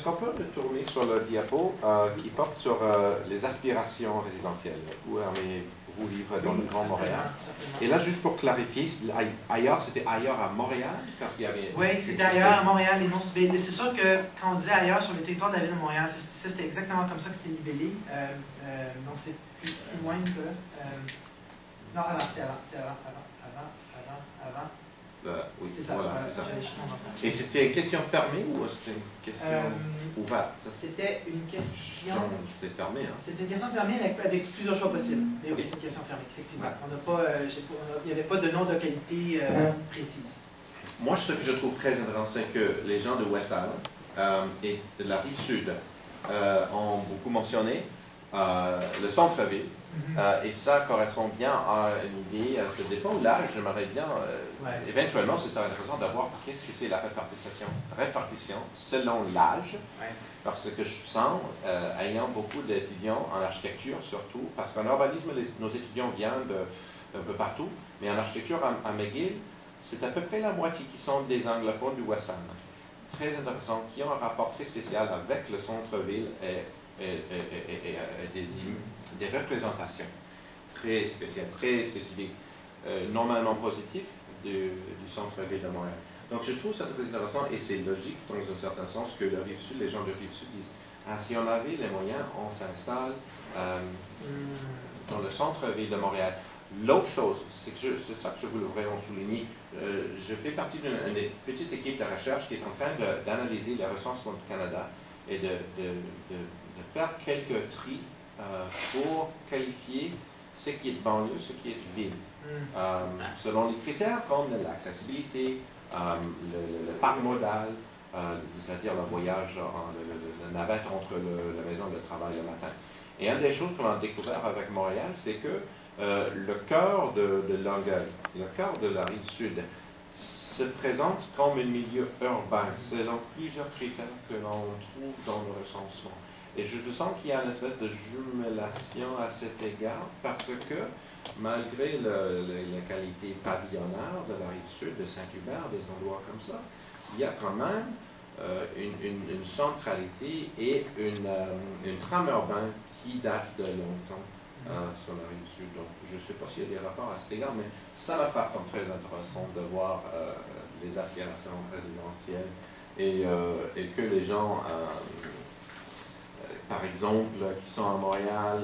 qu'on peut retourner sur le diapo qui porte sur les aspirations résidentielles? Où aimez-vous vivre dans le Grand Montréal? Et là, juste pour clarifier, ailleurs, c'était ailleurs à Montréal? Parce qu'il y avait... Oui, c'était ailleurs à Montréal et non sur ville. Mais c'est sûr que quand on disait ailleurs sur le territoire de la ville de Montréal, c'était exactement comme ça que c'était libellé. Donc c'est plus loin que... non, avant, c'est avant. Oui, c'est ça. Voilà, c'est ça. Et Et c'était une question fermée ou c'était une question ouverte? C'était une question... C'est fermé, hein? C'était une question fermée avec plusieurs choix possibles. Mais oui, c'est une question fermée, effectivement. Ouais. On n'a pas, il n'y avait pas de nom de localité précise. Moi, ce que je trouve très intéressant, c'est que les gens de West Island et de la Rive-Sud ont beaucoup mentionné le centre-ville. Et ça correspond bien à une idée, ça dépend de l'âge, j'aimerais bien, éventuellement, ce serait intéressant d'avoir qu'est-ce que c'est la répartition selon l'âge, parce que je sens, ayant beaucoup d'étudiants en architecture surtout, parce qu'en urbanisme, nos étudiants viennent d'un peu partout, mais en architecture à McGill, c'est à peu près la moitié qui sont des anglophones du West End. Très intéressant, qui ont un rapport très spécial avec le centre-ville et des représentations très spéciales, très spécifiques, normalement positives du centre-ville de Montréal. Donc je trouve ça très intéressant et c'est logique dans un certain sens que le Rive-Sud, les gens du Rive-Sud disent si on avait les moyens, on s'installe dans le centre-ville de Montréal. L'autre chose, c'est ça que je voulais vraiment souligner. Je fais partie d'une petite équipe de recherche qui est en train d'analyser les recensements du Canada et de faire quelques tris pour qualifier ce qui est banlieue, ce qui est ville. Selon les critères comme l'accessibilité, le parc modal, c'est-à-dire le voyage, le navette entre la maison et le travail le matin. Et une des choses qu'on a découvert avec Montréal, c'est que le cœur de Longueuil, le cœur de la Rive-Sud, se présente comme un milieu urbain, selon plusieurs critères que l'on trouve dans le recensement. Et je sens qu'il y a une espèce de jumelation à cet égard, parce que malgré la qualité pavillonnaire de la Rive-Sud, de Saint-Hubert, des endroits comme ça, il y a quand même une centralité et une trame urbaine qui date de longtemps sur la Rive-Sud. Donc, je ne sais pas s'il y a des rapports à cet égard, mais ça m'a fait comme très intéressant de voir les aspirations résidentielles et que les gens, par exemple, qui sont à Montréal,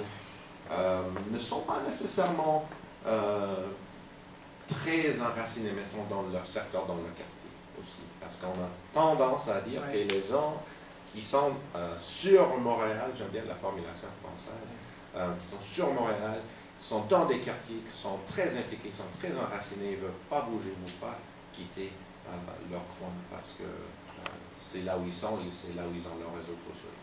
ne sont pas nécessairement très enracinés, mettons, dans leur secteur, dans leur quartier aussi. Parce qu'on a tendance à dire que les gens qui sont sur Montréal, j'aime bien la formulation française, qui sont sur Montréal, sont dans des quartiers qui sont très impliqués, qui sont très enracinés, ne veulent pas bouger, ne veulent pas quitter leur coin parce que c'est là où ils sont et c'est là où ils ont leurs réseaux sociaux.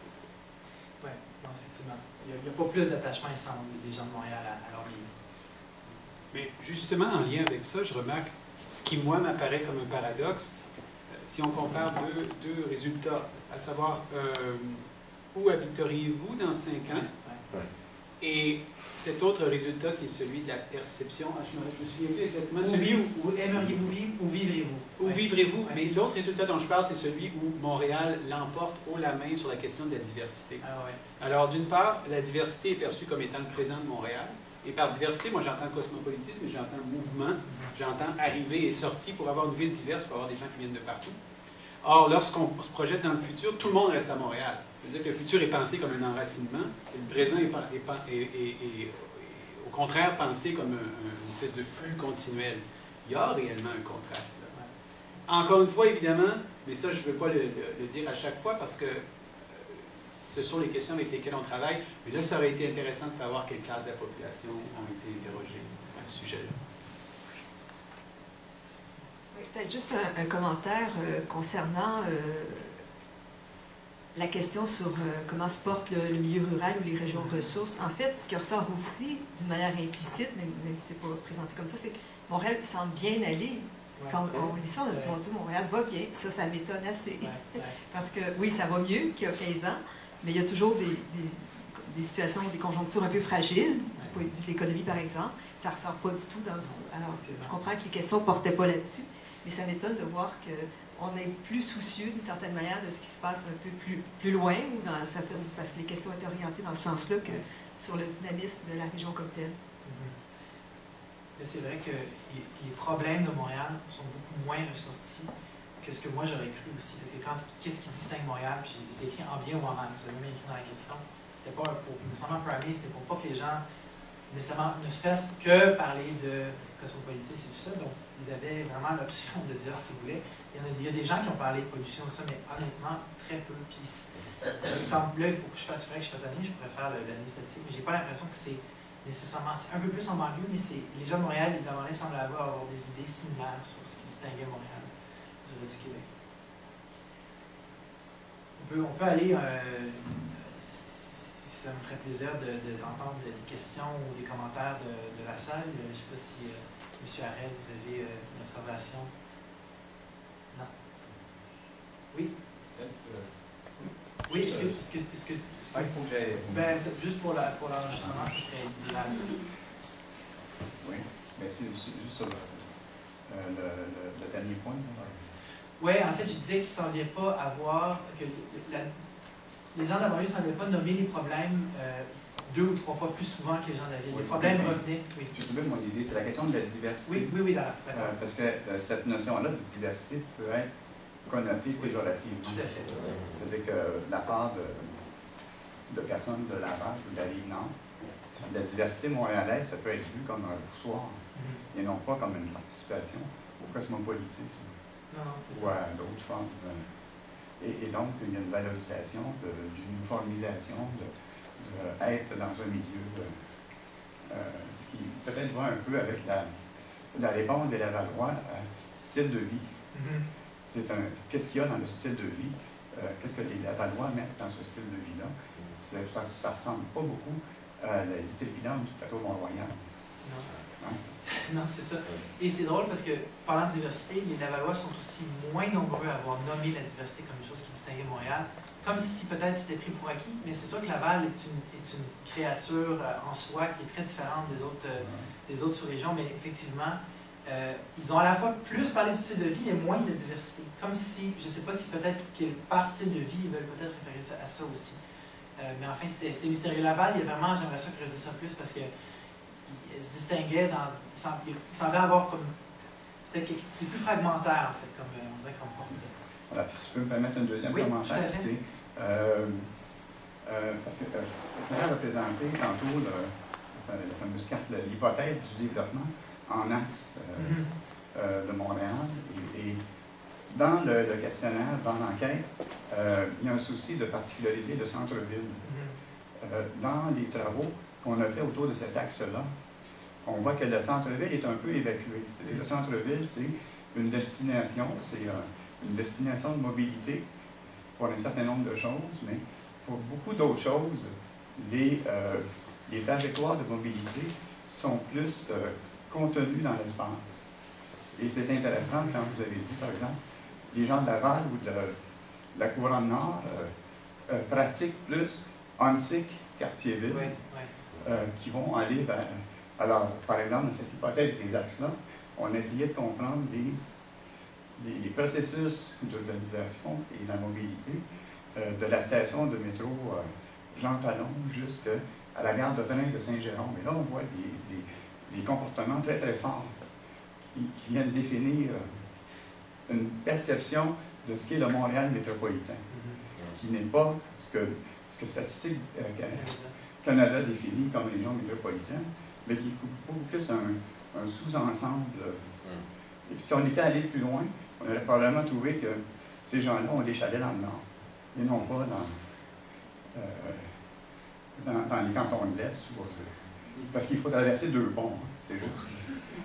Oui, effectivement. Il n'y a pas plus d'attachement des gens de Montréal à leur vie. Mais justement, en lien avec ça, je remarque ce qui, moi, m'apparaît comme un paradoxe. Si on compare deux résultats, à savoir où habiteriez-vous dans 5 ans, et cet autre résultat qui est celui de la perception, je me souviens plus exactement, celui où aimeriez-vous vivre, où vivrez-vous? Où vivrez-vous, mais l'autre résultat dont je parle, c'est celui où Montréal l'emporte haut la main sur la question de la diversité. Alors, d'une part, la diversité est perçue comme étant le présent de Montréal, et par diversité, moi j'entends cosmopolitisme, j'entends mouvement, j'entends arrivée et sortie. Pour avoir une ville diverse, il faut avoir des gens qui viennent de partout. Or, lorsqu'on se projette dans le futur, tout le monde reste à Montréal. C'est-à-dire que le futur est pensé comme un enracinement, et le présent est au contraire pensé comme une espèce de flux continuel. Il y a réellement un contraste. Là. Encore une fois, évidemment, mais ça, je ne veux pas le dire à chaque fois parce que ce sont les questions avec lesquelles on travaille, mais là, ça aurait été intéressant de savoir quelles classes de la population ont été interrogées à ce sujet-là. Peut-être juste un commentaire concernant la question sur comment se porte le milieu rural ou les régions ressources. En fait, ce qui ressort aussi d'une manière implicite, même si ce n'est pas présenté comme ça, c'est que Montréal semble bien aller. Quand on lit ça, on a dit, mon Dieu, Montréal va bien. Ça m'étonne assez. Parce que, oui, ça va mieux qu'il y a 15 ans, mais il y a toujours des situations, des conjonctures un peu fragiles, du point de vue de l'économie, par exemple. Ça ne ressort pas du tout dans... Alors, je comprends que les questions ne portaient pas là-dessus, mais ça m'étonne de voir on est plus soucieux d'une certaine manière de ce qui se passe un peu plus loin, ou dans certaines, parce que les questions étaient orientées dans ce sens-là que sur le dynamisme de la région comme telle. Mais c'est vrai que les problèmes de Montréal sont beaucoup moins ressortis que ce que moi j'aurais cru aussi. Parce que qu'est-ce qui distingue Montréal, puis c'est écrit en bien ou en mal, c'est même écrit dans la question. C'était pas pour nécessairement primé, c'était pour pas que les gens nécessairement ne fassent que parler de cosmopolitisme et tout ça. Donc, ils avaient vraiment l'option de dire ce qu'ils voulaient. Il y a des gens qui ont parlé de pollution, tout ça, mais honnêtement, très peu. Puis, là, il faut que je fasse, que je fasse l'année, je pourrais faire l'année statistique, mais j'ai pas l'impression que c'est nécessairement, c'est un peu plus en banlieue, mais les gens de Montréal, évidemment, semblent avoir des idées similaires sur ce qui distinguait Montréal du reste du Québec. On peut aller, si ça me ferait plaisir d'entendre des questions ou des commentaires de la salle. Je ne sais pas si, M. Harel, vous avez une observation. Non. Oui? Oui, est-ce que ben, juste pour l'enregistrement, ce serait idéal. Oui, mais c'est juste sur le dernier point. Oui, en fait, je disais qu'il ne semblait pas avoir, que les gens de la banlieue ne semblaient pas nommer les problèmes 2 ou 3 fois plus souvent que les gens de la ville. Les problèmes revenaient. Oui. Je sais bien mon idée, c'est la question de la diversité. Oui, d'accord. Parce que cette notion-là de diversité peut être connotée péjorativement. Tout à fait. C'est-à-dire que de la part de personnes de Laval ou de la Rive-Nord, la diversité montréalaise, ça peut être vu comme un poussoir, et non pas comme une participation au cosmopolitisme. Ou à d'autres formes. Et donc, il y a une valorisation, d'une uniformisation, d'être dans un milieu, ce qui peut-être va un peu avec la réponse des Lavallois à style de vie. Qu'est-ce qu'il y a dans le style de vie? Qu'est-ce que les Lavallois mettent dans ce style de vie-là? Ça ne ressemble pas beaucoup à la vitalité du plateau Mont-Royal. Non, c'est ça. Et c'est drôle parce que, parlant de diversité, les Lavallois sont aussi moins nombreux à avoir nommé la diversité comme une chose qui distinguait Montréal, comme si peut-être c'était pris pour acquis, mais c'est sûr que Laval est une créature en soi qui est très différente des autres sous-régions, mais effectivement, ils ont à la fois plus parlé du style de vie, mais moins de diversité. Comme si, je ne sais pas si peut-être par style de vie, ils veulent peut-être référer à ça aussi. Mais enfin, c'était mystérieux. Laval, j'aimerais ça creuser ça plus parce que il se distinguait il semblait avoir comme. C'est plus fragmentaire, en fait, comme on dirait comme porte. Voilà, puis si je peux me permettre un deuxième commentaire, c'est. Parce que Claire a présenté tantôt la fameuse carte, l'hypothèse du développement en axe de Montréal. Et dans le questionnaire, dans l'enquête, il y a un souci de particulariser le centre-ville. Dans les travaux qu'on a fait autour de cet axe-là, on voit que le centre-ville est un peu évacué. Le centre-ville, c'est une destination, de mobilité pour un certain nombre de choses, mais pour beaucoup d'autres choses, les trajectoires de mobilité sont plus contenues dans l'espace. Et c'est intéressant quand vous avez dit, par exemple, les gens de Laval ou de la couronne nord pratiquent plus Huntsic, Cartierville, qui vont aller vers... Alors, par exemple, dans cette hypothèse des axes-là, on a essayé de comprendre les processus d'urbanisation et de la mobilité de la station de métro Jean Talon jusqu'à la gare de train de Saint-Jérôme. Et là, on voit des comportements très, très forts qui viennent définir une perception de ce qu'est le Montréal métropolitain, qui n'est pas ce que Statistique Canada définit comme région métropolitaine, mais qui est beaucoup plus un sous-ensemble. Et puis si on était allé plus loin, on aurait probablement trouvé que ces gens-là ont des chalets dans le nord, et non pas dans les cantons de l'Est. Parce qu'il faut traverser 2 ponts, c'est juste.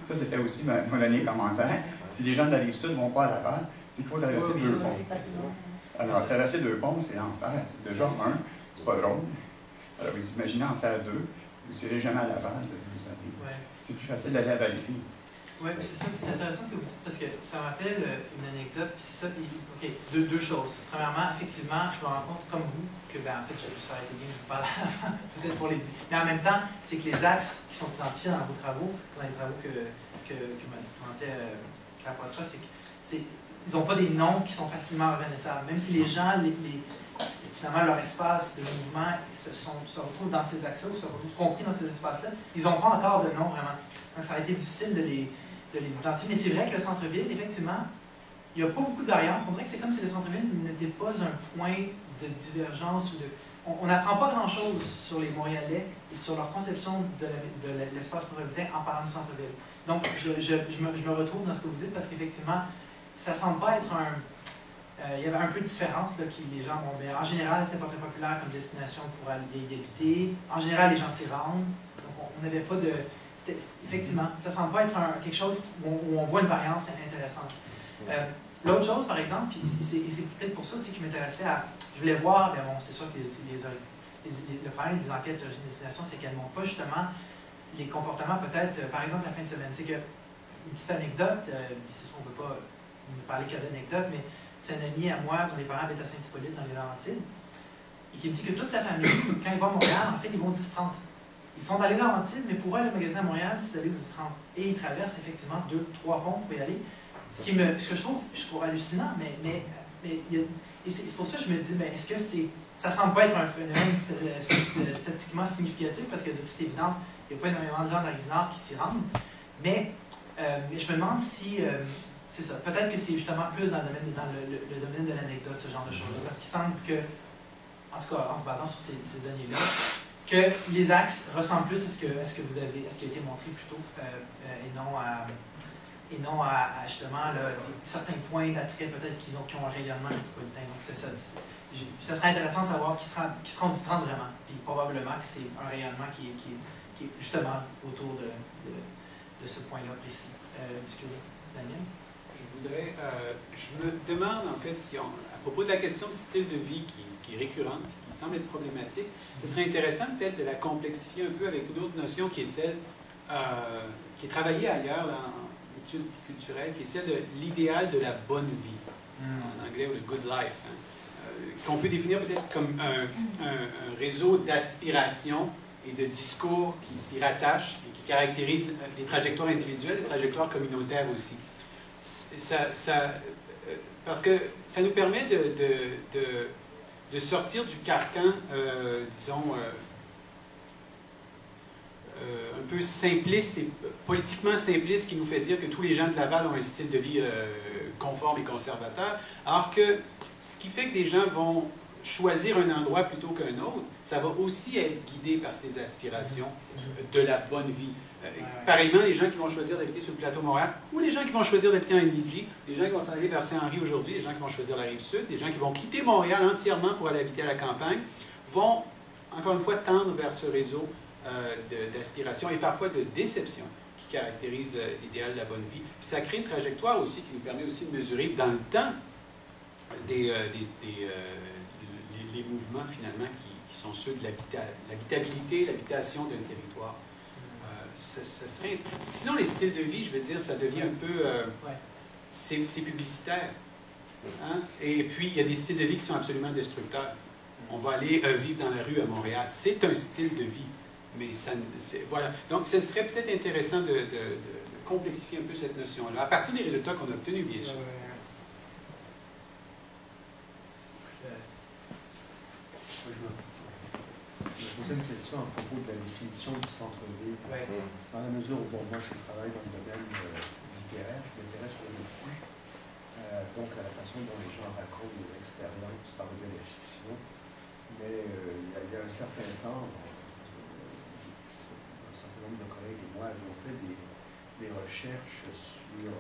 Ça, c'était aussi mon dernier commentaire. Si les gens de la Rive-Sud ne vont pas à Laval, c'est qu'il faut traverser 2 ponts. Alors, traverser 2 ponts, c'est l'enfer. C'est déjà c'est pas drôle. Alors, vous imaginez en faire 2, vous ne serez jamais à Laval, c'est plus facile d'aller à Valleyfield. Oui, c'est ça, c'est intéressant ce que vous dites, parce que ça me rappelle une anecdote, puis c'est ça, OK, deux choses. Premièrement, effectivement, je me rends compte, comme vous, que, en fait, ça aurait été bien de vous parler avant, peut-être pour les... Mais en même temps, c'est que les axes qui sont identifiés dans vos travaux, dans les travaux que me présentait Claire Poitras, c'est que ils n'ont pas des noms qui sont facilement reconnaissables. Même si les gens, finalement, leur espace de mouvement se retrouvent dans ces axes-là, ou se retrouvent compris dans ces espaces-là, ils n'ont pas encore de nom vraiment. Donc ça a été difficile de les identifier. Mais c'est vrai que le centre-ville, effectivement, il n'y a pas beaucoup de variance. On dirait que c'est comme si le centre-ville n'était pas un point de divergence ou de... On n'apprend pas grand-chose sur les Montréalais et sur leur conception de l'espace métropolitain en parlant du centre-ville. Donc, je me retrouve dans ce que vous dites parce qu'effectivement, ça ne semble pas être un... il y avait un peu de différence là, qui les gens vont bien. En général, c'était pas très populaire comme destination pour aller y habiter. En général, les gens s'y rendent. Donc, on n'avait pas de... Effectivement, ça ne semble pas être quelque chose où on voit une variance intéressante. L'autre chose, par exemple, et c'est peut-être pour ça aussi qui m'intéressait à... Je voulais voir, bien bon, c'est sûr que le problème des enquêtes de destination, c'est qu'elles ne montrent pas justement les comportements, peut-être, par exemple, la fin de semaine. C'est que, une petite anecdote, c'est sûr qu'on ne peut pas ne parler que d'anecdotes, mais c'est un ami à moi dont les parents habitent à Saint-Hippolyte, dans les Laurentides, et qui me dit que toute sa famille, quand ils vont à Montréal, en fait, ils vont au 10-30. Ils sont dans les Laurentides, mais pour eux, le magasin à Montréal, c'est d'aller au 10-30. Et ils traversent effectivement 2-3 ponts pour y aller. Ce que je trouve hallucinant, mais c'est pour ça que je me dis, mais est-ce que ça semble pas être un phénomène statistiquement significatif, parce que de toute évidence, il n'y a pas énormément de gens dans la Rive-Nord qui s'y rendent, mais je me demande si, c'est ça, peut-être que c'est justement plus dans le domaine de l'anecdote, ce genre de choses-là, parce qu'il semble que, en tout cas en se basant sur ces données-là, que les axes ressemblent plus à ce que vous avez, à ce qui a été montré plus tôt, et non à justement là, certains points d'attrait peut-être qui ont un rayonnement métropolitain. Donc ça serait intéressant de savoir qui sera en 10-30 vraiment. Puis probablement que c'est un rayonnement qui est justement autour de ce point-là précis. Daniel? Je me demande en fait si à propos de la question du style de vie qui est récurrente, qui semble être problématique, ce serait intéressant peut-être de la complexifier un peu avec une autre notion qui est celle qui est travaillée ailleurs dans culturelle, qui est celle de l'idéal de la bonne vie, en anglais, ou le good life, qu'on peut définir peut-être comme un réseau d'aspirations et de discours qui s'y rattachent et qui caractérisent des trajectoires individuelles, des trajectoires communautaires aussi. Parce que ça nous permet de sortir du carcan, disons, un peu simpliste et politiquement simpliste qui nous fait dire que tous les gens de Laval ont un style de vie conforme et conservateur, alors que ce qui fait que des gens vont choisir un endroit plutôt qu'un autre, ça va aussi être guidé par ces aspirations de la bonne vie. Pareillement, les gens qui vont choisir d'habiter sur le plateau Montréal, ou les gens qui vont choisir d'habiter en Niji, les gens qui vont s'en aller vers Saint-Henri aujourd'hui, les gens qui vont choisir la Rive-Sud, les gens qui vont quitter Montréal entièrement pour aller habiter à la campagne, vont, encore une fois, tendre vers ce réseau d'aspiration et parfois de déception qui caractérise l'idéal de la bonne vie. Puis ça crée une trajectoire aussi qui nous permet aussi de mesurer dans le temps les mouvements finalement qui sont ceux de l'habitabilité, l'habitation d'un territoire. Ça serait... Sinon, les styles de vie, je veux dire, ça devient un peu... c'est publicitaire. Hein? Et puis, il y a des styles de vie qui sont absolument destructeurs. On va aller vivre dans la rue à Montréal. C'est un style de vie. Mais ça... Voilà. Donc, ce serait peut-être intéressant de complexifier un peu cette notion-là, à partir des résultats qu'on a obtenus, bien sûr. Je vais poser une question à propos de la définition du centre-ville. Dans la mesure où, bon, moi, je travaille dans le domaine littéraire, je m'intéresse au récit, donc à la façon dont les gens racontent des expériences par le biais de la fiction. Mais il y a un certain temps, un certain nombre de collègues et moi avions fait des recherches sur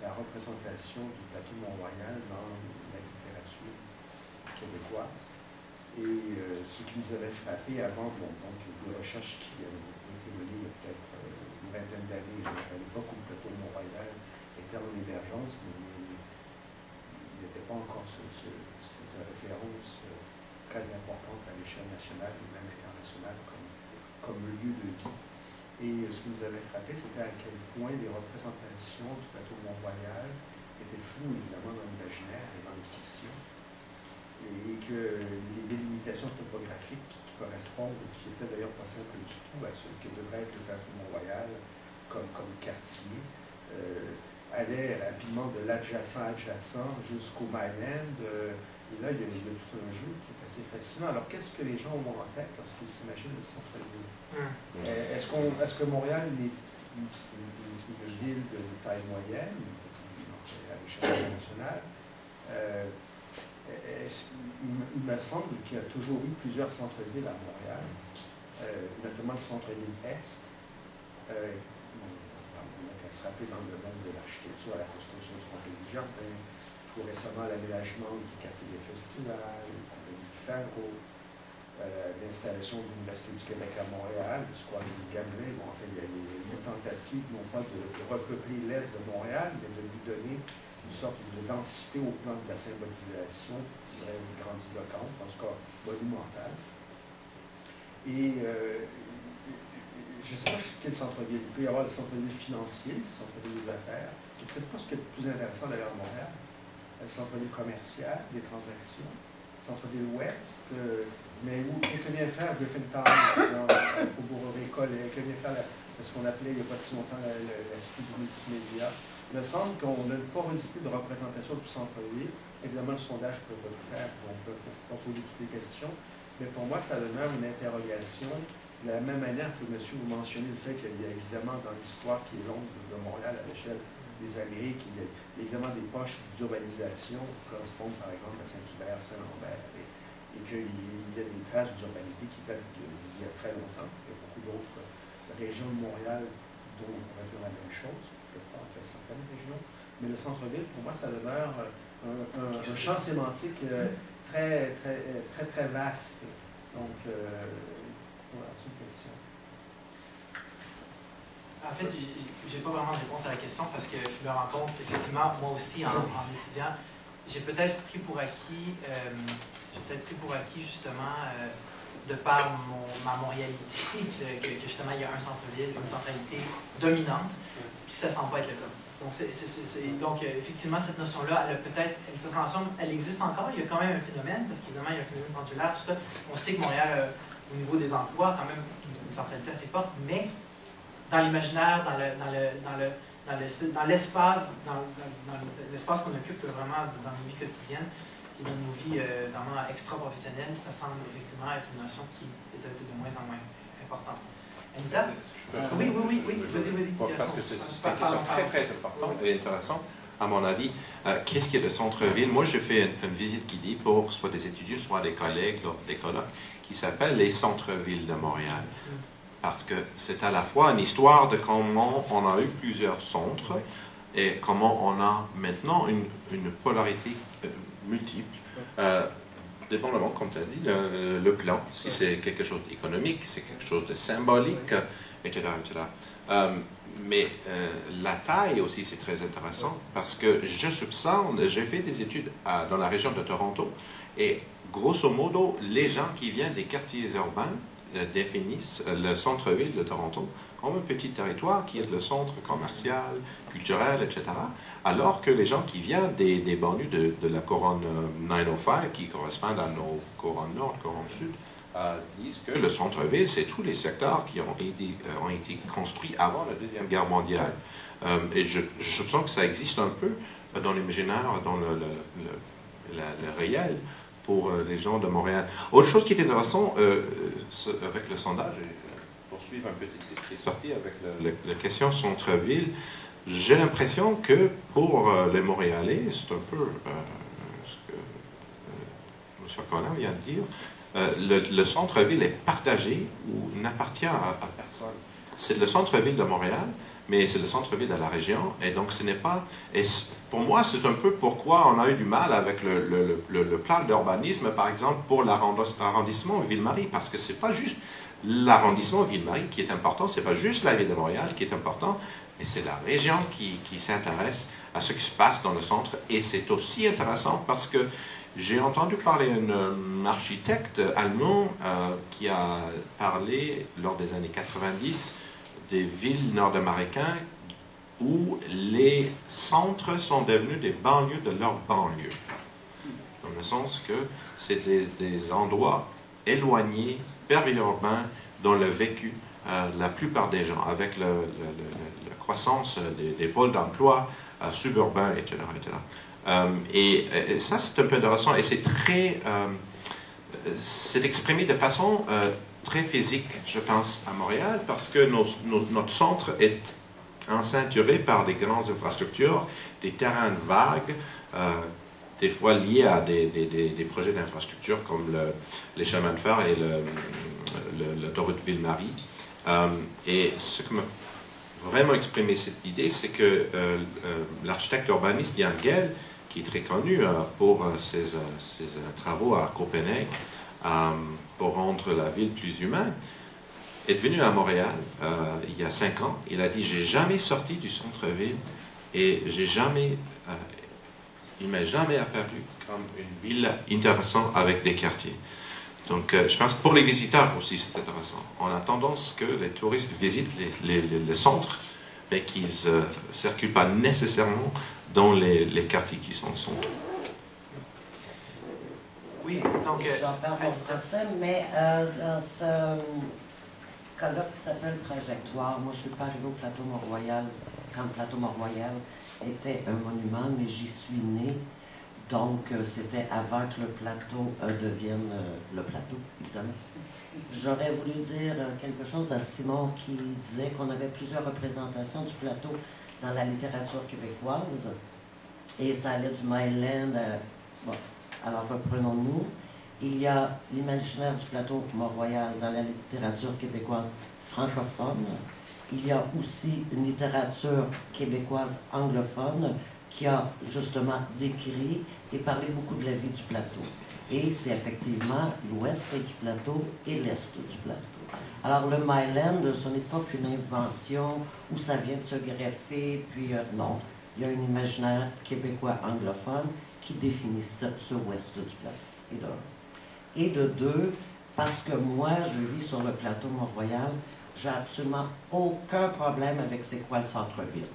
la représentation du plateau Mont-Royal dans la littérature québécoise. Et ce qui nous avait frappé avant, bon, donc des recherches qui ont été menées il y a peut-être une vingtaine d'années, à l'époque où le plateau Mont-Royal était en émergence, mais il n'y avait pas encore cette référence très importante à l'échelle nationale et même internationale comme lieu de vie. Et ce qui nous avait frappé, c'était à quel point les représentations du plateau Mont-Royal étaient floues, évidemment, dans l'imaginaire et dans les fictions. Et que les délimitations topographiques qui correspondent, qui n'étaient d'ailleurs pas simples du tout à ce que devrait être le plateau Mont-Royal comme quartier, allait rapidement de l'adjacent jusqu'au mainland. Et là, il y a tout un jeu qui est assez fascinant. Alors, qu'est-ce que les gens ont en tête lorsqu'ils s'imaginent le centre-ville? Est-ce que Montréal est une ville de taille moyenne, à l'échelle internationale? Il me semble qu'il y a toujours eu plusieurs centres-villes à Montréal, notamment le centre-ville Est. On a qu'à se rappeler dans le domaine de l'architecture, la construction du complexe du Jardin, tout récemment l'aménagement du quartier des festivals, le complexe du Faro, l'installation de l'Université du Québec à Montréal, le square du Gamelin. Bon, en fait, il y a une tentative, non pas de repeupler l'Est de Montréal, mais de lui donner une sorte de densité au plan de la symbolisation, je dirais grandiloquente, en tout cas monumentale. Et je ne sais pas quel centre-ville. Il peut y avoir le centre-ville financier, le centre-ville des affaires, qui est peut-être pas ce qui est le plus intéressant d'ailleurs à Montréal, le centre-ville commercial, des transactions, le centre-ville ouest, mais où que vient faire Griffintown, au Faubourg-Récollet, que vient faire ce qu'on appelait il n'y a pas si longtemps la cité du multimédia. Il me semble qu'on a une porosité de représentation du centre-ville. Évidemment, le sondage ne peut pas le faire, on peut pas poser toutes les questions, mais pour moi, ça demeure une interrogation. De la même manière que, monsieur, vous mentionnez le fait qu'il y a évidemment dans l'histoire qui est longue de Montréal à l'échelle des Amériques, il y a évidemment des poches d'urbanisation qui correspondent par exemple à Saint-Hubert, Saint-Lambert, et qu'il y a des traces d'urbanité qui datent d'il y a très longtemps. Il y a beaucoup d'autres régions de Montréal dont on pourrait dire la même chose, je crois, en fait certaines régions. Mais le centre-ville, pour moi, ça demeure un champ sémantique très, très, très, très vaste. Donc, voilà, c'est une question. En fait, j'ai pas vraiment de réponse à la question parce que je me rends compte qu'effectivement, moi aussi, en étudiant, j'ai peut-être pris pour acquis, justement, de par ma montréalité, que justement, il y a un centre-ville, une centralité dominante, puis ça ne semble pas être le cas. Donc, effectivement, cette notion-là, elle se transforme, elle existe encore, il y a quand même un phénomène, parce qu'évidemment, il y a un phénomène pendulaire, tout ça. On sait que Montréal, au niveau des emplois, quand même, une centralité assez forte, mais dans l'imaginaire, dans l'espace qu'on occupe vraiment dans nos vies quotidiennes et dans nos vies vraiment extra-professionnelles, ça semble effectivement être une notion qui est de moins en moins importante. Anita? Oui, vas-y. Parce que c'est une question très, très importante et intéressante, à mon avis. Qu'est-ce qu'il y a de centre-ville? Moi, j'ai fait une visite guidée pour soit des étudiants, soit des collègues lors des colloques, qui s'appelle les centres-villes de Montréal. Parce que c'est à la fois une histoire de comment on a eu plusieurs centres et comment on a maintenant une polarité multiple, dépendamment, comme tu as dit, le plan, si c'est quelque chose d'économique, c'est quelque chose de symbolique, etc. Mais la taille aussi, c'est très intéressant parce que je soupçonne, j'ai fait des études dans la région de Toronto et grosso modo, les gens qui viennent des quartiers urbains définissent le centre-ville de Toronto comme un petit territoire qui est le centre commercial, culturel, etc. Alors que les gens qui viennent des banlieues de la couronne 905, qui correspondent à nos couronnes nord, couronne sud, disent que le centre-ville, c'est tous les secteurs qui ont été construits avant la Deuxième Guerre mondiale. Et je soupçonne que ça existe un peu dans l'imaginaire, dans le réel, pour les gens de Montréal. Autre chose qui est intéressant avec le sondage, et poursuivre un peu ce qui est sorti avec la question centre-ville, j'ai l'impression que pour les Montréalais, c'est un peu ce que M. Collin vient de dire, le centre-ville est partagé ou n'appartient à personne. C'est le centre-ville de Montréal, mais c'est le centre-ville de la région, et donc ce n'est pas... Et pour moi, c'est un peu pourquoi on a eu du mal avec le plan d'urbanisme, par exemple, pour l'arrondissement Ville-Marie, parce que ce n'est pas juste l'arrondissement Ville-Marie qui est important, ce n'est pas juste la ville de Montréal qui est important, mais c'est la région qui s'intéresse à ce qui se passe dans le centre, et c'est aussi intéressant parce que j'ai entendu parler d'un architecte allemand qui a parlé lors des années 90 des villes nord-américaines où les centres sont devenus des banlieues de leur banlieue. Dans le sens que c'est des endroits éloignés, périurbains, dans le vécu la plupart des gens, avec la croissance des pôles d'emploi, suburbains, etc. etc. Et ça, c'est un peu intéressant et c'est très... c'est exprimé de façon très physique, je pense, à Montréal, parce que notre centre est enceinturé par des grandes infrastructures, des terrains vagues, des fois liés à des projets d'infrastructure comme les chemins de fer et l'autoroute Ville-Marie. Et ce qui m'a vraiment exprimé cette idée, c'est que l'architecte urbaniste Jan Gehl, qui est très connu pour ses travaux à Copenhague, pour rendre la ville plus humaine, est venu à Montréal il y a 5 ans. Il a dit, j'ai jamais sorti du centre-ville et il m'est jamais apparu comme une ville intéressante avec des quartiers. Donc, je pense que pour les visiteurs aussi, c'est intéressant. On a tendance que les touristes visitent le centre, mais qu'ils ne circulent pas nécessairement dans les quartiers qui sont autour. Oui, donc... J'en parle en français, mais dans ce colloque qui s'appelle Trajectoire, moi je ne suis pas arrivée au plateau Mont-Royal quand le plateau Mont-Royal était un monument, mais j'y suis née. Donc c'était avant que le plateau devienne le plateau, évidemment. J'aurais voulu dire quelque chose à Simon qui disait qu'on avait plusieurs représentations du plateau dans la littérature québécoise. Et ça allait du Myland à... Bon, alors reprenons-nous. Il y a l'imaginaire du plateau Mont-Royal dans la littérature québécoise francophone. Il y a aussi une littérature québécoise anglophone qui a justement décrit et parlé beaucoup de la vie du plateau. Et c'est effectivement l'ouest du plateau et l'est du plateau. Alors le Myland, ce n'est pas qu'une invention où ça vient de se greffer, puis non. Il y a un imaginaire québécois anglophone qui définit ce ouest du plateau. Et de deux, parce que moi, je vis sur le plateau Mont-Royal, j'ai absolument aucun problème avec c'est quoi le centre-ville.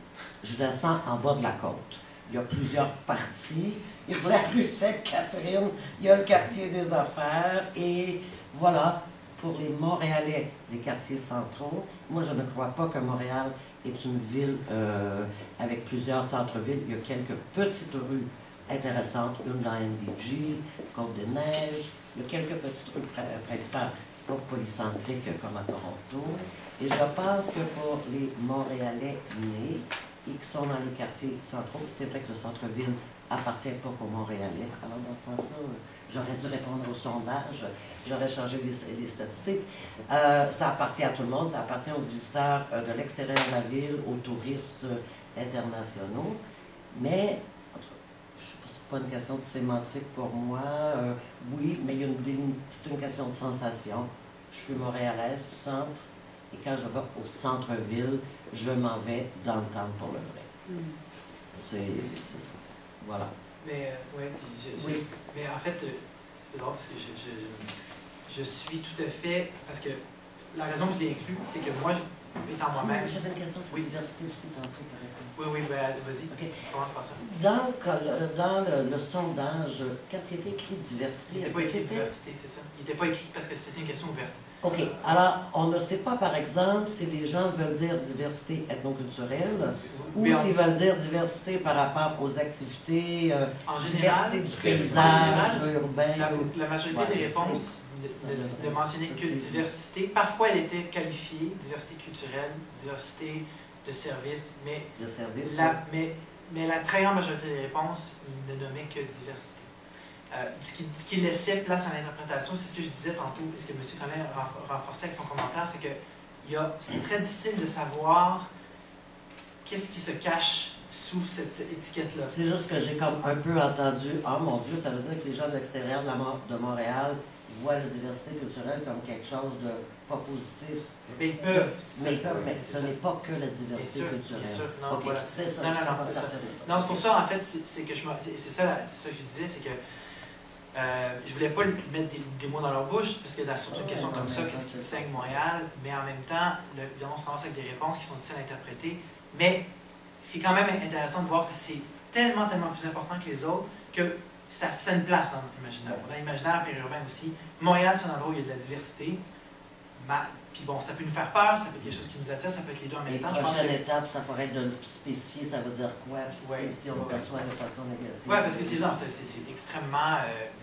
Je descends en bas de la côte. Il y a plusieurs parties. Il y a la rue Sainte-Catherine, il y a le quartier des affaires, et voilà, pour les Montréalais, les quartiers centraux. Moi, je ne crois pas que Montréal est une ville avec plusieurs centres-villes. Il y a quelques petites rues intéressantes, une dans NDG, Côte-des-Neiges. Il y a quelques petites rues principales. C'est pas polycentrique comme à Toronto. Et je pense que pour les Montréalais nés et qui sont dans les quartiers centraux, c'est vrai que le centre-ville appartient pas aux Montréalais. Alors, dans ce sens-là, j'aurais dû répondre au sondage, j'aurais changé les statistiques. Ça appartient à tout le monde, ça appartient aux visiteurs de l'extérieur de la ville, aux touristes internationaux. Mais, c'est pas une question de sémantique pour moi. Oui, mais c'est une question de sensation. Je suis montréalaise du centre, et quand je vais au centre-ville, je m'en vais dans le temps pour le vrai. C'est ça. Voilà. Mais, ouais, oui. Mais en fait, c'est drôle parce que je suis tout à fait... Parce que la raison que je l'ai inclus, c'est que moi, étant moi-même... J'avais une question sur la diversité aussi tantôt, par exemple. Oui, ben, vas-y. Okay. Commence par ça. Dans le sondage, quand il était écrit diversité... Il n'était pas écrit diversité, c'est ça. Il n'était pas écrit parce que c'était une question ouverte. OK. Alors, on ne sait pas, par exemple, si les gens veulent dire diversité ethnoculturelle ou s'ils veulent dire diversité par rapport aux activités, en diversité général, du paysage urbain. La majorité des réponses de mentionner que diversité, parfois elle était qualifiée, diversité culturelle, diversité de services, mais, mais la très grande majorité des réponses ne nommaient que diversité. Ce qui laissait place à l'interprétation, c'est ce que je disais tantôt, et ce que M. Collin renforçait avec son commentaire, c'est que c'est très difficile de savoir qu'est-ce qui se cache sous cette étiquette-là. C'est juste que j'ai comme un peu entendu, oh mon Dieu, ça veut dire que les gens de l'extérieur de Montréal voient la diversité culturelle comme quelque chose de pas positif. Mais ils peuvent. Mais ce n'est pas que la diversité culturelle. Bien sûr, non, okay, voilà. C'était ça. Non, c'est ça. Non, c'est pour ça, en fait, c'est ça que je disais, c'est que je voulais pas mettre des mots dans leur bouche, parce que dans surtout une question comme ça, qu'est-ce qui distingue Montréal, mais en même temps, évidemment, on se lance avec des réponses qui sont difficiles à interpréter, mais c'est quand même intéressant de voir que c'est tellement plus important que les autres que ça a une place dans notre imaginaire. Dans l'imaginaire périurbain aussi, Montréal, c'est un endroit où il y a de la diversité, Puis bon, ça peut nous faire peur, ça peut être quelque chose qui nous attire, ça peut être les deux en même Les temps. Je pense prochaines que... étapes, ça pourrait être de spécifier, ça veut dire quoi, Ouais. si on le perçoit de façon négative. Oui, parce que c'est extrêmement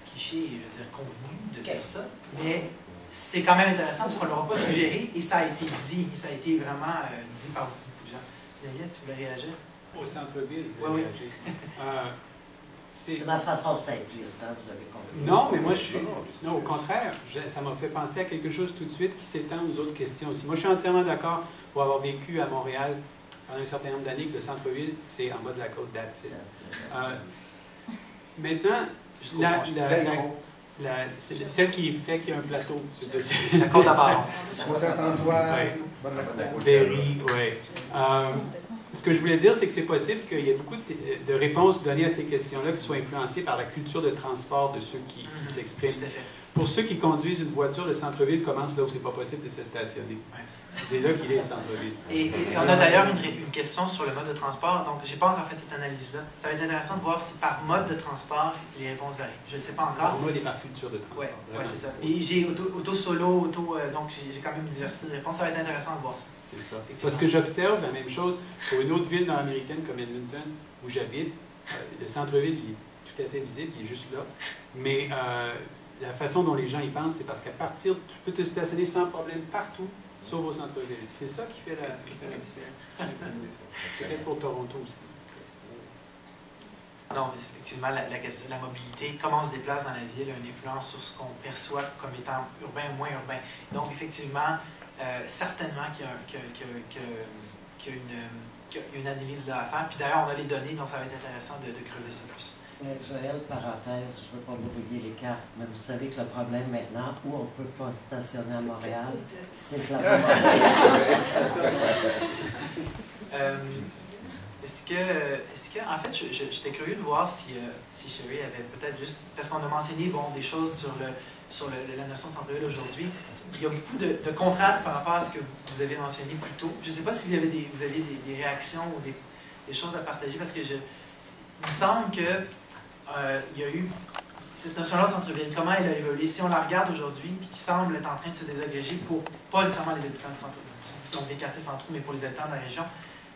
cliché, je veux dire, convenu de dire ça, mais c'est quand même intéressant parce qu'on ne l'aura pas suggéré et ça a été dit, et ça a été vraiment dit par beaucoup de gens. Daniel, tu voulais réagir? Au centre-ville, Oui. C'est ma façon simpliste, hein, vous avez compris. Non, mais moi, non, au contraire, ça m'a fait penser à quelque chose tout de suite qui s'étend aux autres questions aussi. Moi, je suis entièrement d'accord pour avoir vécu à Montréal pendant un certain nombre d'années que le centre-ville, c'est en bas de la côte d'Athis. Maintenant, c'est celle qui fait qu'il y a un plateau sur le dessus. La côte à Baron. Berry, oui. Ce que je voulais dire, c'est que c'est possible qu'il y ait beaucoup de réponses données à ces questions-là qui soient influencées par la culture de transport de ceux qui s'expriment. Pour ceux qui conduisent une voiture, le centre-ville commence là où c'est pas possible de se stationner. C'est là qu'il est, le centre-ville. Et on a d'ailleurs une question sur le mode de transport. Donc, j'ai pas encore fait cette analyse-là. Ça va être intéressant de voir si par mode de transport, les réponses varient. Je ne sais pas encore. Par mode et par culture de transport. Oui, c'est ça. Et j'ai auto-solo, donc j'ai quand même une diversité de réponses. Ça va être intéressant de voir ça. C'est ça. Parce que j'observe la même chose pour une autre ville nord-américaine comme Edmonton, où j'habite. Le centre-ville, il est tout à fait visible, il est juste là. Mais la façon dont les gens y pensent, c'est parce qu'à partir, tu peux te stationner sans problème partout, sauf au centre-ville. C'est ça qui fait la différence. Peut-être pour Toronto aussi. Non, mais effectivement, la mobilité, comment on se déplace dans la ville, a une influence sur ce qu'on perçoit comme étant urbain ou moins urbain. Donc, effectivement, certainement qu'il y a une analyse là à faire. Puis d'ailleurs, on a les données, donc ça va être intéressant de creuser ça plus. Joël, parenthèse, je ne veux pas brouiller les cartes, mais vous savez que le problème maintenant, où on ne peut pas stationner à Montréal, c'est le plateau Montréal. Est-ce que, en fait, j'étais curieux de voir si Sherry avait peut-être juste, parce qu'on a mentionné des choses sur la notion de centre-ville aujourd'hui. Il y a beaucoup de contrastes par rapport à ce que vous avez mentionné plus tôt. Je ne sais pas si vous avez des réactions ou des choses à partager, parce que il me semble que il y a eu cette notion-là de centre-ville, comment elle a évolué. Si on la regarde aujourd'hui, puis qui semble être en train de se désagréger pour, pas nécessairement les habitants du centre-ville, donc des quartiers centraux, mais pour les habitants de la région,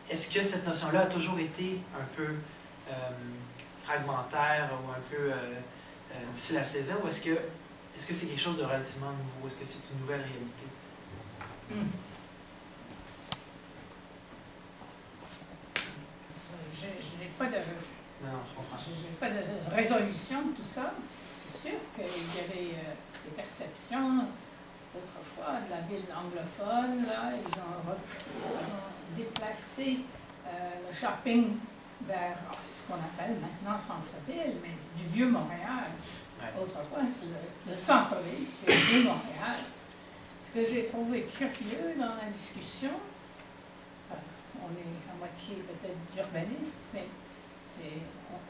est-ce que cette notion-là a toujours été un peu fragmentaire ou un peu difficile à saisir, ou est-ce que c'est quelque chose de relativement nouveau? Est-ce que c'est une nouvelle réalité? Je n'ai pas de... Non, je comprends. Je n'ai pas de résolution de tout ça. C'est sûr qu'il y avait des perceptions autrefois de la ville anglophone. Là, ils ont déplacé le shopping vers ce qu'on appelle maintenant centre-ville, mais du vieux Montréal. Ouais. Autrefois, c'est le centre-ville, c'est le vieux Montréal. Ce que j'ai trouvé curieux dans la discussion, on est à moitié peut-être d'urbaniste, mais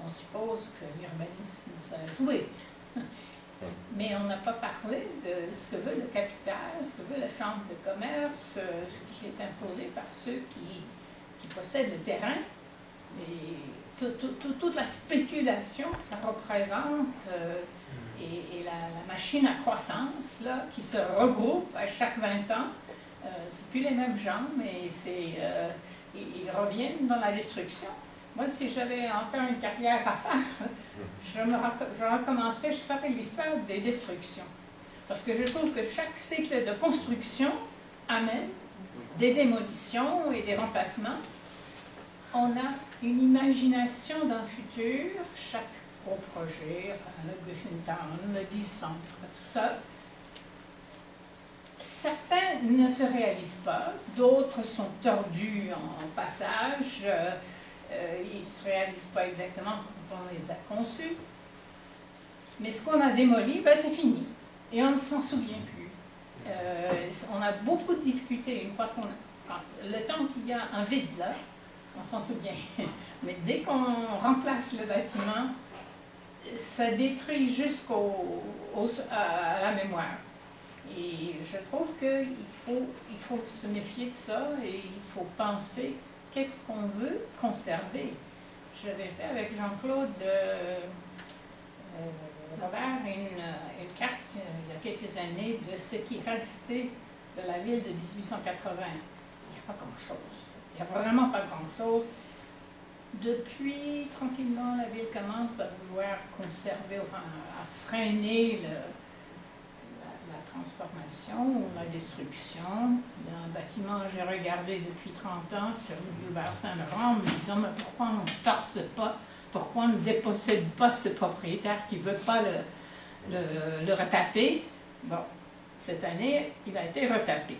on suppose que l'urbanisme, ça a joué. Mais on n'a pas parlé de ce que veut le capital, ce que veut la chambre de commerce, ce qui est imposé par ceux qui possèdent le terrain, et toute la spéculation que ça représente, et la machine à croissance là, qui se regroupe à chaque 20 ans. C'est plus les mêmes gens, mais ils reviennent dans la destruction. Moi, si j'avais encore une carrière à faire, je recommencerais, je ferais l'histoire des destructions. Parce que je trouve que chaque cycle de construction amène des démolitions et des remplacements. On a une imagination d'un futur, chaque gros projet, enfin, le Griffintown, le 10 centres, tout ça. Certains ne se réalisent pas, d'autres sont tordus en passage. Ils ne se réalisent pas exactement quand on les a conçus. Mais ce qu'on a démoli, ben, c'est fini. Et on ne s'en souvient plus. On a beaucoup de difficultés une fois le temps qu'il y a un vide là, on s'en souvient. Mais dès qu'on remplace le bâtiment, ça détruit jusqu'à la mémoire. Et je trouve qu'il faut se méfier de ça et il faut penser qu'est-ce qu'on veut conserver. J'avais fait avec Jean-Claude Robert une carte il y a quelques années de ce qui restait de la ville de 1880, il n'y a pas grand-chose. Il n'y a vraiment pas grand-chose. Depuis, tranquillement, la ville commence à vouloir conserver, enfin, à freiner la transformation ou la destruction. Il y a un bâtiment que j'ai regardé depuis 30 ans sur le boulevard Saint-Laurent en me disant, mais pourquoi on ne torse pas, pourquoi on ne dépossède pas ce propriétaire qui ne veut pas le retaper? Bon, cette année, il a été retapé.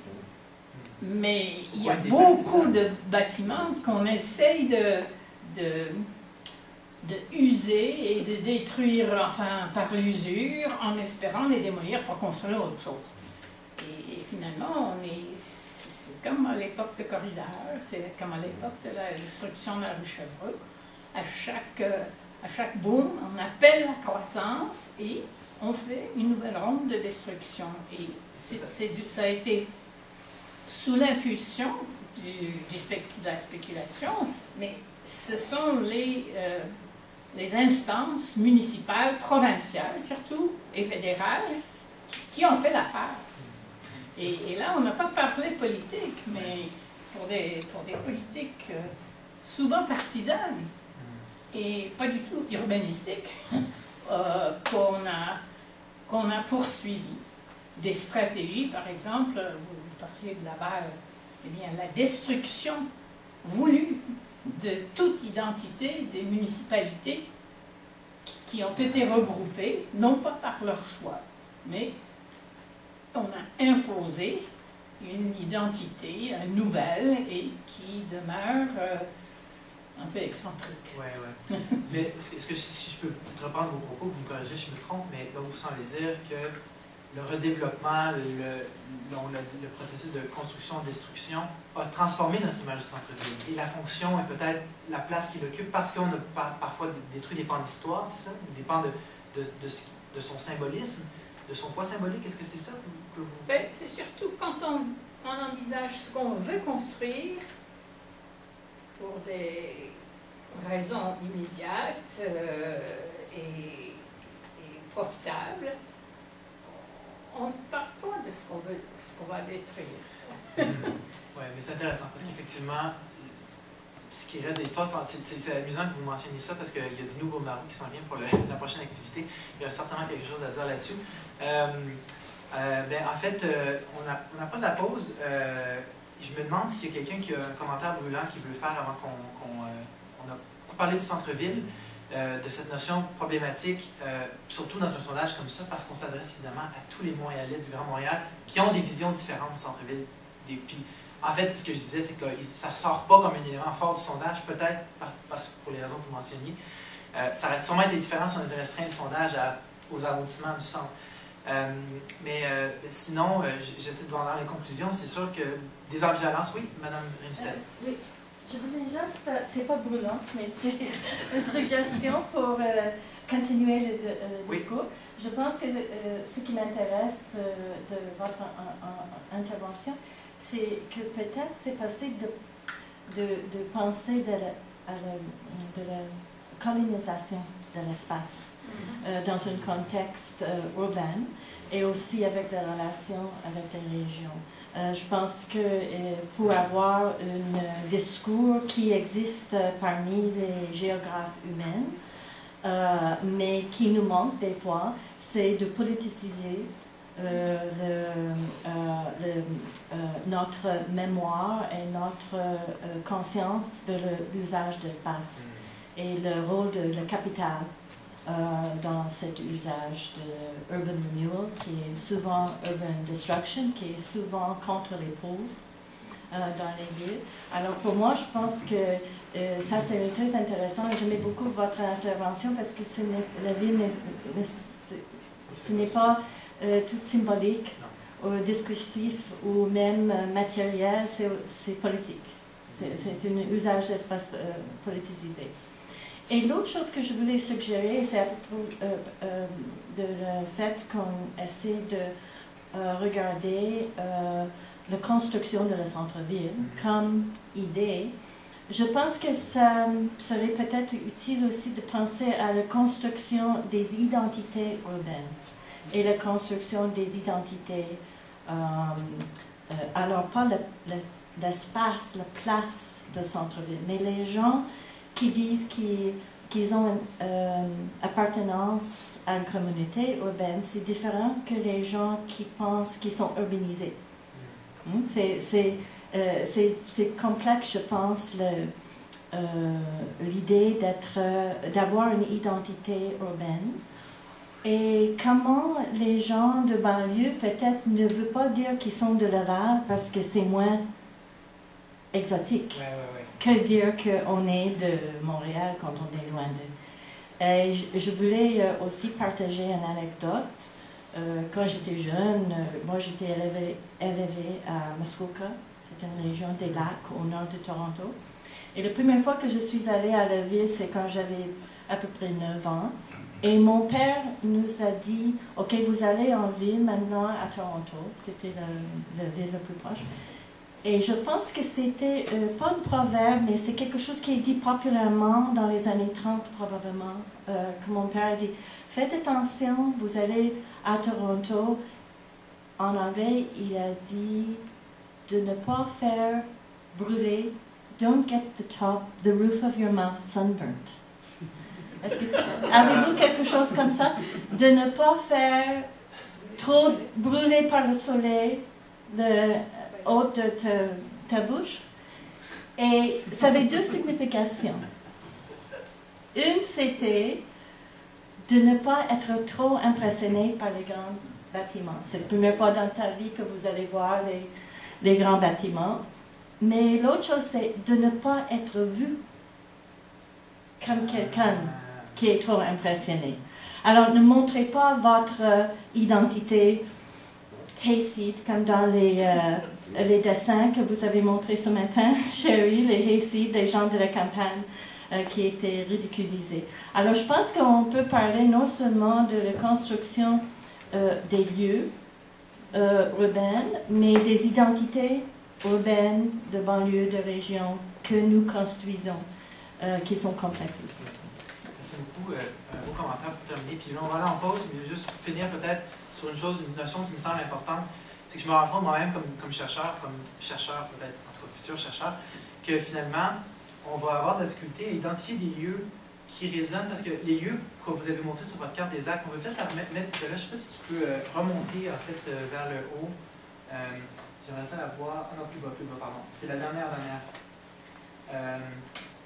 Mais il y a beaucoup de bâtiments qu'on essaye de user et de détruire, enfin, par l'usure, en espérant les démolir pour construire autre chose. Et finalement, c'est comme à l'époque de Corridor, c'est comme à l'époque de la destruction de la rue Chevreux. À chaque boom, on appelle la croissance et on fait une nouvelle ronde de destruction. Et ça a été sous l'impulsion de la spéculation, mais ce sont les instances municipales, provinciales surtout, et fédérales, qui ont fait l'affaire. Et là, on n'a pas parlé politique, mais pour des politiques souvent partisanes et pas du tout urbanistiques, qu'on a poursuivi. Des stratégies, par exemple, vous parliez de Laval, eh bien, la destruction voulue de toute identité des municipalités qui ont été regroupées, non pas par leur choix, mais on a imposé une identité nouvelle et qui demeure un peu excentrique. Oui. Mais si je peux reprendre vos propos, vous me corrigez si je me trompe, mais donc vous semblez dire que le redéveloppement, le processus de construction-destruction a transformé notre image du centre-ville. Et la fonction est peut-être la place qu'il occupe parce qu'on a parfois détruit des pans d'histoire, c'est ça? Des pans de son symbolisme, de son poids symbolique. Est-ce que c'est ça que vous... Ben, c'est surtout quand on envisage ce qu'on veut construire pour des raisons immédiates et profitables. On ne parle pas de ce qu'on va détruire. Oui, mais c'est intéressant parce qu'effectivement, ce qui reste de l'histoire, c'est amusant que vous mentionniez ça parce qu'il y a du nouveau Maroc qui s'en vient pour la prochaine activité. Il y a certainement quelque chose à dire là-dessus. En fait, on approche de la pause. Je me demande s'il y a quelqu'un qui a un commentaire brûlant qu'il veut faire avant qu'on a parlé du centre-ville. De cette notion problématique, surtout dans un sondage comme ça, parce qu'on s'adresse évidemment à tous les Montréalais du Grand Montréal qui ont des visions différentes du centre-ville. Puis, en fait, ce que je disais, c'est que ça ne ressort pas comme un élément fort du sondage, peut-être pour les raisons que vous mentionniez. Ça aurait sûrement été différent si on avait restreint le sondage aux arrondissements du centre. Sinon, j'essaie de voir dans les conclusions. C'est sûr que des ambivalences, oui, Mme Rimstead. Oui. Je voulais juste, c'est pas brûlant, mais c'est une suggestion pour continuer le discours. Je pense que ce qui m'intéresse de votre intervention, c'est que peut-être c'est possible de penser de la colonisation de l'espace dans un contexte urbain et aussi avec des relations avec les régions. Je pense que pour avoir un discours qui existe parmi les géographes humains, mais qui nous manque des fois, c'est de politiser notre mémoire et notre conscience de l'usage d'espace et le rôle de la capitale dans cet usage de urban renewal, qui est souvent urban destruction, qui est souvent contre les pauvres dans les villes. Alors pour moi, je pense que ça c'est très intéressant. J'aimais beaucoup votre intervention parce que la ville, ce n'est pas tout symbolique, ou discursif ou même matériel, c'est politique. C'est un usage d'espace politisé. Et l'autre chose que je voulais suggérer, c'est à propos de le fait qu'on essaie de regarder la construction de la centre-ville comme idée. Je pense que ça serait peut-être utile aussi de penser à la construction des identités urbaines et la construction des identités alors pas l'espace, la place de centre-ville, mais les gens qui disent qu'ils ont une appartenance à une communauté urbaine, c'est différent que les gens qui pensent qu'ils sont urbanisés. C'est complexe, je pense, l'idée d'avoir une identité urbaine. Et comment les gens de banlieue peut-être ne veulent pas dire qu'ils sont de Laval parce que c'est moins exotique que dire qu'on est de Montréal quand on est loin d'eux. Et je voulais aussi partager une anecdote. Quand j'étais jeune, moi j'étais élevée à Muskoka, c'est une région des lacs au nord de Toronto. Et la première fois que je suis allée à la ville, c'est quand j'avais à peu près 9 ans. Et mon père nous a dit, « Ok, vous allez en ville maintenant à Toronto. » C'était la ville la plus proche. Et je pense que c'était pas un proverbe, mais c'est quelque chose qui est dit populairement dans les années 30 probablement, que mon père a dit, « Faites attention, vous allez à Toronto. » En anglais, il a dit de ne pas faire brûler, « Don't get the roof of your mouth sunburnt. » Avez-vous quelque chose comme ça? De ne pas faire trop brûler par le soleil le haut de ta bouche. Et ça avait 2 significations. Une, c'était de ne pas être trop impressionné par les grands bâtiments. C'est la première fois dans ta vie que vous allez voir les grands bâtiments. Mais l'autre chose, c'est de ne pas être vu comme quelqu'un qui est trop impressionné. Alors, ne montrez pas votre identité hayseed, comme dans les dessins que vous avez montrés ce matin, Sherry, les hayseed, les gens de la campagne qui étaient ridiculisés. Alors, je pense qu'on peut parler non seulement de la construction des lieux urbains, mais des identités urbaines de banlieue, de région que nous construisons, qui sont complexes aussi. Merci beaucoup. Un beau commentaire pour terminer. Puis là, on va aller en pause, mais juste pour finir peut-être sur une notion qui me semble importante, c'est que je me rends compte moi-même comme chercheur peut-être, en tout cas futur chercheur, que finalement, on va avoir de la difficulté à identifier des lieux qui résonnent, parce que les lieux que vous avez montrés sur votre carte des actes, on va peut-être mettre là, je ne sais pas si tu peux remonter en fait vers le haut. J'aimerais ça la voir. Ah non, plus bas, pardon. C'est la dernière.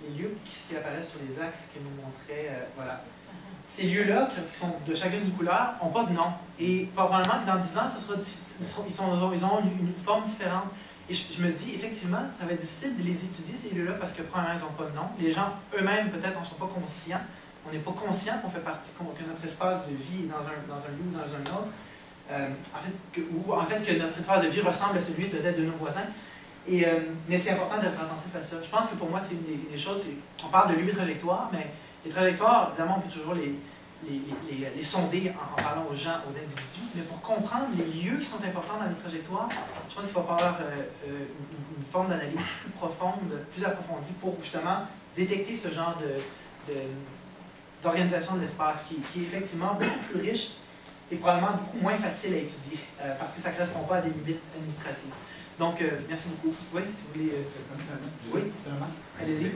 Les lieux qui apparaissent sur les axes que nous montrait, voilà. Ces lieux-là, qui sont de chacune du couleur, n'ont pas de nom. Et probablement que dans 10 ans, ils ont une forme différente. Et je me dis, effectivement, ça va être difficile de les étudier, ces lieux-là, parce que premièrement, ils n'ont pas de nom. Les gens eux-mêmes, peut-être, ne sont pas conscients. On n'est pas conscient qu'on fait partie, que notre espace de vie est dans un lieu ou dans un autre. En fait, que notre espace de vie ressemble à celui peut-être de nos voisins. Mais c'est important d'être attentif à ça. Je pense que pour moi, c'est une des choses, on parle de lieux et trajectoires, mais les trajectoires, évidemment, on peut toujours les sonder en parlant aux gens, aux individus, mais pour comprendre les lieux qui sont importants dans les trajectoires, je pense qu'il va falloir une forme d'analyse plus profonde, plus approfondie pour justement détecter ce genre d'organisation de l'espace qui est effectivement beaucoup plus riche et probablement beaucoup moins facile à étudier parce que ça ne correspond pas à des limites administratives. Donc, merci beaucoup. Oui, si vous voulez. Oui, allez-y.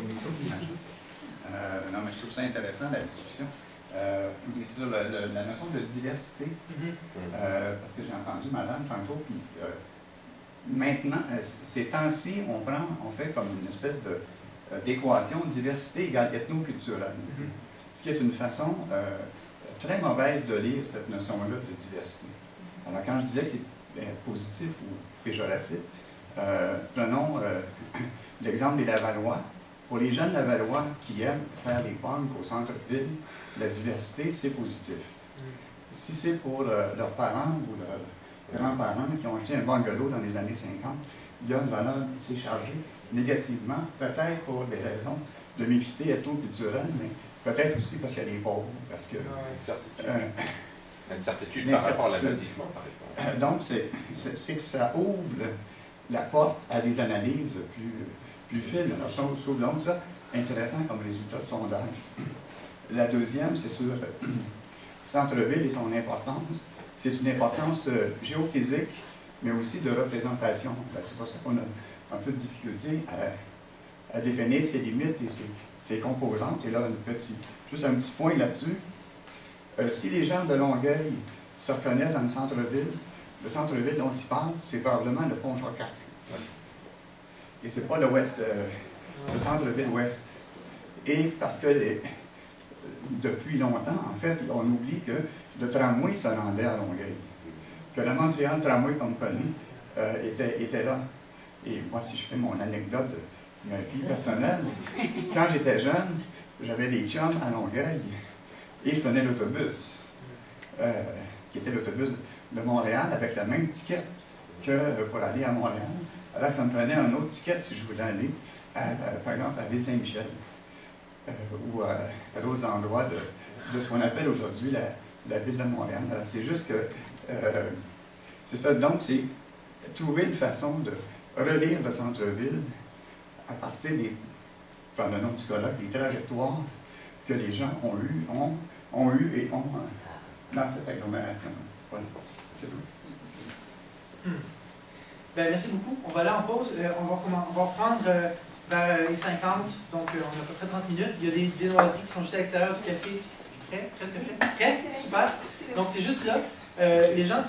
Non, mais je trouve ça intéressant, la discussion. Sur la notion de diversité, parce que j'ai entendu madame tantôt, puis maintenant, ces temps-ci, on fait comme une espèce d'équation, diversité égale ethno-culturelle. Ce qui est une façon très mauvaise de lire cette notion-là de diversité. Alors, quand je disais que c'est positif ou péjoratif, prenons l'exemple des Lavallois. Pour les jeunes Lavallois qui aiment faire les punks au centre-ville, la diversité, c'est positif. Si c'est pour leurs parents ou leurs grands-parents qui ont acheté un bungalow dans les années 50, il y a une valeur qui s'est chargée négativement, peut-être pour des raisons de mixité ethno-culturelle, mais peut-être aussi parce qu'il y a des pauvres. Parce que, incertitude par rapport à l'investissement, par exemple. Donc, c'est que ça ouvre la porte à des analyses plus fines. Alors, je trouve donc ça intéressant comme résultat de sondage. La deuxième, c'est sur centre-ville et son importance. C'est une importance géophysique, mais aussi de représentation. C'est pour ça qu'on a un peu de difficulté à définir ses limites et ses composantes. Et là, juste un petit point là-dessus. Si les gens de Longueuil se reconnaissent dans le centre-ville dont ils parlent, c'est probablement le pont Jacques-Cartier. Et c'est pas l'ouest, le centre-ville ouest. Et parce que depuis longtemps, en fait, on oublie que le tramway se rendait à Longueuil. Que la Montréal Tramway Company était là. Et moi, si je fais mon anecdote de ma vie personnelle, quand j'étais jeune, j'avais des chums à Longueuil et je prenais l'autobus, qui était l'autobus de Montréal avec la même ticket que pour aller à Montréal. Alors ça me prenait un autre ticket si je voulais aller, par exemple, à Ville-Saint-Michel ou à d'autres endroits de ce qu'on appelle aujourd'hui la ville de Montréal. C'est juste que, c'est ça, donc c'est trouver une façon de relire le centre-ville à partir par le nom du colloque, des trajectoires que les gens ont eu dans cette agglomération. Voilà, c'est tout. Ben, merci beaucoup. On va aller en pause. On va reprendre vers les 50, donc on a à peu près 30 minutes. Il y a des viennoiseries qui sont juste à l'extérieur du café. Prêt? Presque prêt? Prêt? Super. Donc c'est juste là. Les gens